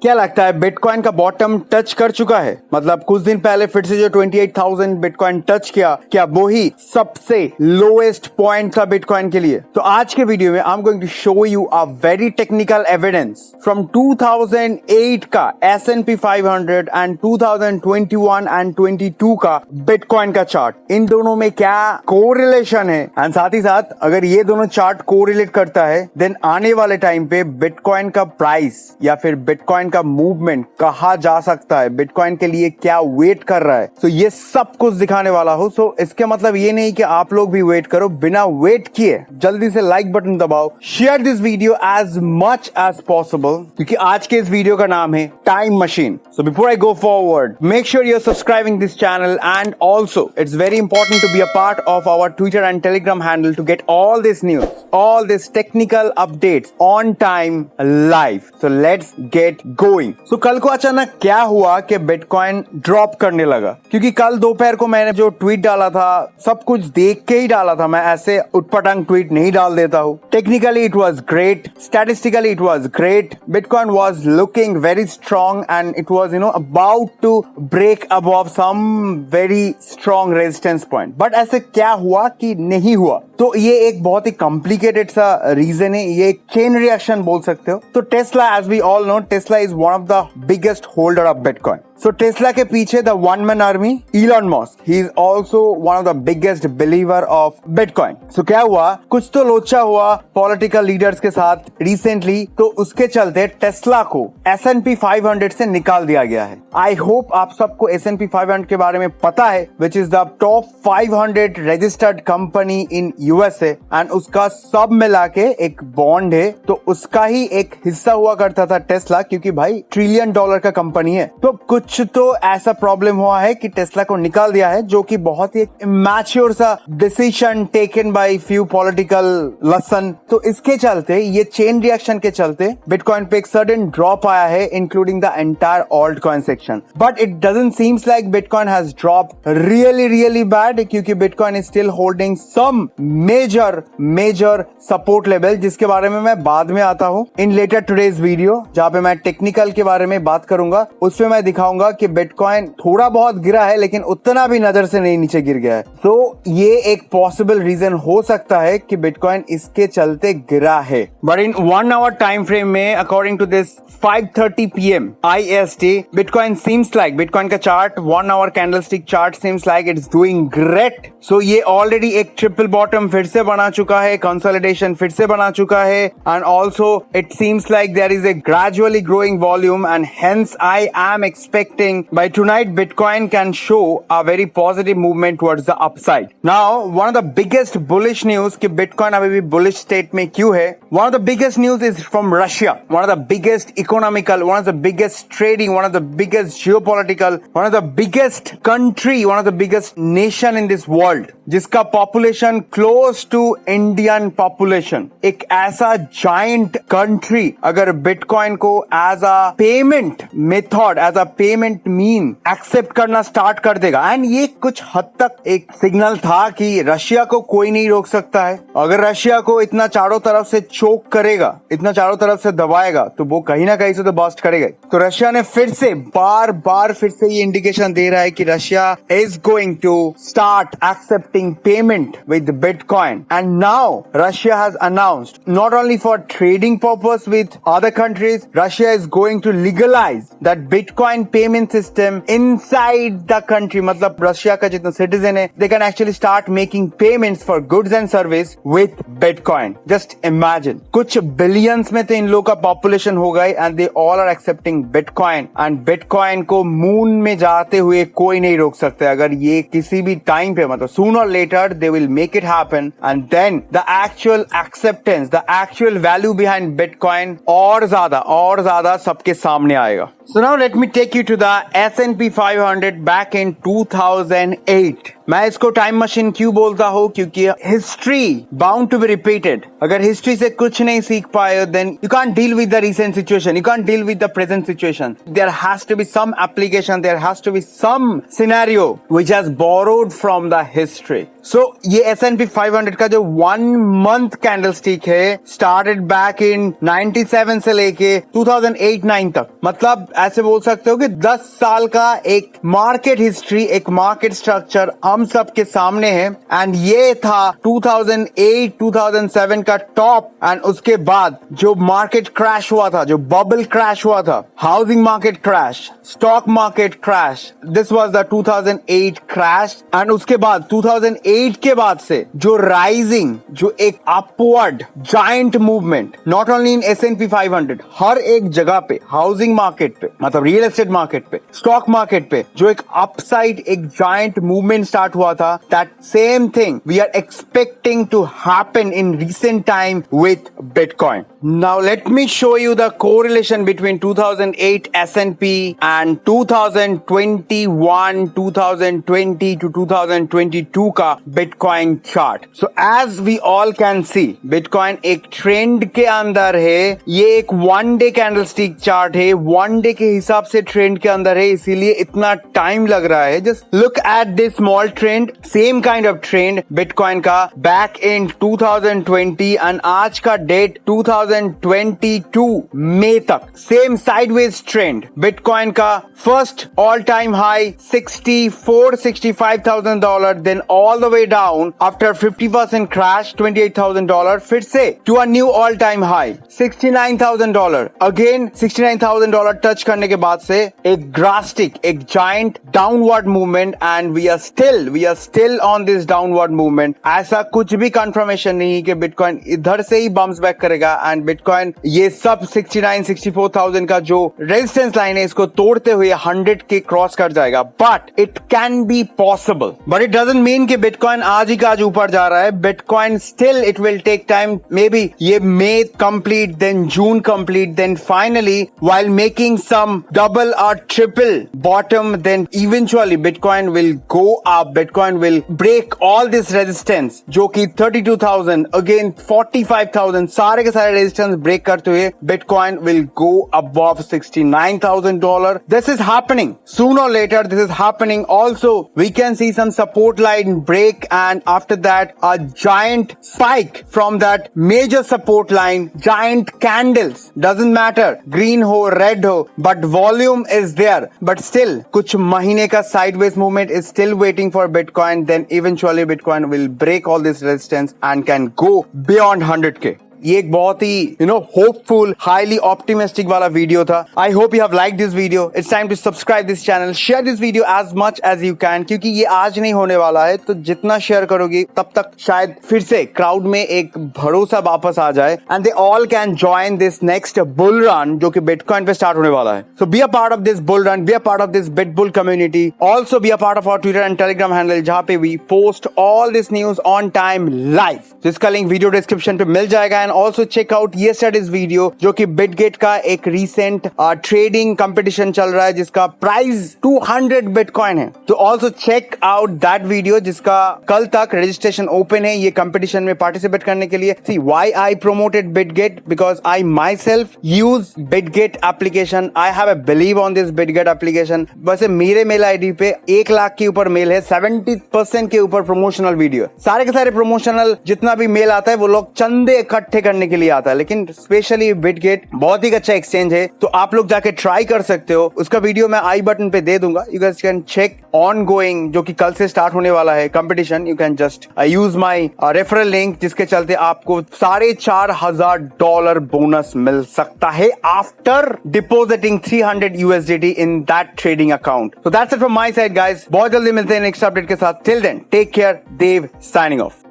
क्या लगता है बिटकॉइन का बॉटम टच कर चुका है? मतलब कुछ दिन पहले फिर से जो 28,000 बिटकॉइन टच किया, क्या वही सबसे लोएस्ट पॉइंट था बिटकॉइन के लिए? तो आज के वीडियो में I am going to show you a very technical evidence from 2008 का S&P 500 एंड 2021 एंड 22 का बिटकॉइन का चार्ट। इन दोनों में क्या कोरिलेशन है एंड साथ ही साथ अगर ये दोनों चार्ट कोरिलेट करता है देन आने वाले टाइम पे बिटकॉइन का प्राइस या फिर बिटकॉइन का मूवमेंट कहा जा सकता है, बिटकॉइन के लिए क्या वेट कर रहा है। तो ये सब कुछ दिखाने वाला हूं। सो इसके मतलब ये नहीं कि आप लोग भी वेट करो, बिना वेट किए जल्दी से लाइक बटन दबाओ, share this video as much as possible, क्योंकि आज के इस वीडियो का नाम है time machine. So before I go forward, make sure you are subscribing this channel and also it's very important to be a part of our Twitter and Telegram handle to get all this news, all this technical updates on time live. So let's get going. So कल को अचानक क्या हुआ कि bitcoin drop करने लगा? क्योंकि कल दोपहर को मैंने जो ट्वीट डाला था सब कुछ देख के ही डाला था, मैं ऐसे उटपटांग ट्वीट नहीं डाल देता हूँ। Technically it was great, statistically it was great, bitcoin was looking very strong and it was about to break above some very strong resistance point. But ऐसे क्या हुआ कि नहीं हुआ? तो ये एक बहुत ही कॉम्प्लिकेटेड सा रीजन है, ये एक चेन रिएक्शन बोल सकते हो। तो Tesla, as we all know, Tesla is one of the biggest holder of Bitcoin. So Tesla के पीछे the one man army Elon Musk, he is also one of the biggest believer of Bitcoin. So क्या हुआ, कुछ तो लोचा हुआ political leaders के साथ रिसेंटली, तो उसके चलते टेस्ला को S&P 500 से निकाल दिया गया है। आई होप आप सबको S&P 500 के बारे में पता है, which is the top 500 registered company in USA and उसका सब मिला के एक बॉन्ड है, तो उसका ही एक हिस्सा हुआ करता था टेस्ला, क्योंकि भाई $1 ट्रिलियन का कंपनी है। तो कुछ तो ऐसा प्रॉब्लम हुआ है कि टेस्ला को निकाल दिया है, जो कि बहुत ही इमैच्योर सा decision taken by few political लसन। तो इसके चलते, ये चेन रिएक्शन के चलते बिटकॉइन पे एक सडन ड्रॉप आया है, including the entire alt coin section. But it doesn't seems like Bitcoin has dropped really bad, क्योंकि Bitcoin is still holding some major support level, जिसके बारे में मैं बाद में आता हूँ इन लेटर टुडेज वीडियो, जहाँ पे मैं टेक्निकल के बारे में बात करूंगा। उसमें मैं दिखाऊंगा कि बिटकॉइन थोड़ा बहुत गिरा है, लेकिन उतना भी नजर से नहीं नीचे गिर गया है। तो ये एक पॉसिबल रीजन हो सकता है कि बिटकॉइन इसके चलते गिरा है। But in 1 hour time frame में, according to this 5:30 PM IST, Bitcoin seems like, Bitcoin का chart 1 hour candlestick chart seems like it's doing great. So ये ऑलरेडी एक ट्रिपल बॉटम फिर से बना चुका है, कंसोलिडेशन फिर से बना चुका है, and also it seems like there is a gradually growing volume, and hence I am expecting by tonight Bitcoin can show a very positive movement towards the upside. Now, one of the biggest bullish news कि Bitcoin अभी भी bullish state में क्यों है? One of the biggest news is from Russia. One of the biggest economical, one of the biggest trading, one of the biggest geopolitical, one of the biggest country, one of the biggest nation in this world, जिसका population close to Indian population. एक ऐसा giant country अगर Bitcoin को as a payment method, as a payment mean accept करना start कर देगा, and ये कुछ हद तक एक सिग्नल था कि रशिया को कोई नहीं रोक सकता है। अगर रशिया को इतना चारों तरफ से चोक करेगा, इतना चारों तरफ से दबाएगा, तो वो कहीं ना कहीं से तो बस्ट करेगा। तो रशिया ने फिर से बार फिर से ये इंडिकेशन दे रहा है कि Russia is going to start accepting payment with bitcoin, and now Russia has announced not only for trading purpose with other countries, Russia is going to legalize that bitcoin payment system inside the country. मतलब Russia का जितना citizen है, they can actually start making payments for goods and service with bitcoin. Just imagine, कुछ billions में तो इन लोगों का पॉपुलेशन हो गए, and they all are accepting bitcoin, and bitcoin को मून में जाते हुए कोई नहीं रोक सकता। अगर ये किसी भी टाइम पे, मतलब सून और later they will make it happen, and then the actual acceptance, the actual value behind bitcoin और ज्यादा सबके सामने आएगा। So now let me take you to the S&P 500 back in 2008. मैं इसको टाइम मशीन क्यों बोलता हूँ? क्योंकि history bound to be repeated. अगर हिस्ट्री से कुछ नहीं सीख पाए then you can't deal with the recent situation, you can't deal with the present situation. There has to be some application, there has to be some scenario which has borrowed from the history. So ये S&P 500 का जो 1 month candlestick है started back in 97 से लेके 2008-9 तक. मतलब ऐसे बोल सकते हो कि 10 साल का एक मार्केट हिस्ट्री, एक मार्केट स्ट्रक्चर हम सब के सामने है. एंड ये था 2008-2007 का टॉप. एंड उसके बाद जो मार्केट क्रैश हुआ था, जो बबल क्रैश हुआ था, housing market crash, stock market crash, this was the 2008 crash. And उसके बाद 2008 के बाद से जो राइजिंग, जो एक upward giant movement, not only in S&P 500, हर एक जगह पे, हाउसिंग मार्केट पे, मतलब रियल एस्टेट मार्केट पे, स्टॉक मार्केट पे, जो एक अपसाइड, एक जायंट मूवमेंट स्टार्ट हुआ था, that same thing we are expecting to happen in recent time with bitcoin. Now let me show you the correlation between 2008 S&P and 2021, 2020 to 2022 का bitcoin chart. So as we all can see, bitcoin एक trend के अंदर है. ये एक 1 day candlestick chart है, 1 day के हिसाब से ट्रेंड के अंदर है, इसीलिए इतना टाइम लग रहा है. Just look at this small trend, same kind of trend bitcoin का बैक इन 2020 एंड आज का डेट 2022 मई तक, सेम साइडवेज ट्रेंड. बिटकॉइन का first all time high $64,000-65,000, then all the way down after 50% crash $28,000, फिर से to a new all time high $69,000, again $69,000 touch करने के बाद से एक ड्रास्टिक, एक giant downward movement. And we are still on this downward movement. ऐसा कुछ भी कंफर्मेशन नहीं कि बिटकॉइन इधर से ही बाउंस बैक करेगा एंड बिटकॉइन ये सब 69-64,000 का जो रेजिस्टेंस लाइन है इसको तोड़ते हुए 100 के क्रॉस कर जाएगा. But it can be possible, but it doesn't mean कि बिटकॉइन आज ही का आज ऊपर जा रहा है. Bitcoin still it will take time. May be ये मई complete, then June complete, then finally while making some double और triple bottom, then eventually Bitcoin will go up. Bitcoin will break all this resistance जो कि 32,000, again 45,000, सारे के सारे resistance break करते हुए bitcoin will go above $69,000. This is happening sooner or later. This is happening. Also, we can see some support line break, and after that, a giant spike from that major support line. Giant candles. Doesn't matter, green ho, red ho, but volume is there. But still, कुछ महीने का sideways movement is still waiting for Bitcoin. Then eventually, Bitcoin will break all this resistance and can go beyond 100K. ये एक बहुत ही hopeful, highly optimistic वाला video था. I hope you have like this video. It's time to subscribe this channel, share this video as much as you can, क्योंकि ये आज नहीं होने वाला है. तो जितना शेयर करोगे तब तक शायद फिर से क्राउड में एक भरोसा वापस आ जाए and they all can join this next bull run जो कि बिटकॉइन पे स्टार्ट होने वाला है. So be a part of this bull run, be a part of this bit bull community. Also be a part of our Twitter and Telegram handle जहां पे we post all this news on time live. जिसका link video description पे मिल जाएगा. And also check out yesterday's video जो कि Bitget का एक रीसेंट ट्रेडिंग कंपटीशन चल रहा है जिसका प्राइस 200 बिटकॉइन है. तो also check out that video जिसका कल तक रजिस्ट्रेशन ओपन है ये कंपटीशन में पार्टिसिपेट करने के लिए. See why I promoted Bitget, because I myself use Bitget application. I have a believe on this Bitget application. वैसे मेरे मेल आईडी पे 1 लाख के ऊपर मेल है, 70% के ऊपर प्रमोशनल वीडियो. सारे के सारे प्रमोशनल जितना भी मेल आता है वो लोग चंदे इकट्ठे करने के लिए आता है. लेकिन स्पेशली बिटगेट बहुत ही अच्छा एक्सचेंज है, तो आप लोग जाके ट्राई कर सकते हो. उसका वीडियो मैं आई बटन पे दे दूंगा. You guys can check ongoing जो कि कल से स्टार्ट होने वाला है competition. You can just use my referral link जिसके चलते आपको $4,500 बोनस मिल सकता है after depositing $300 in that trading account. So that's it from my side guys. बहुत जल्दी मिलते हैं नेक्स्ट अपडेट के साथ. Till then, take care. Dave signing off.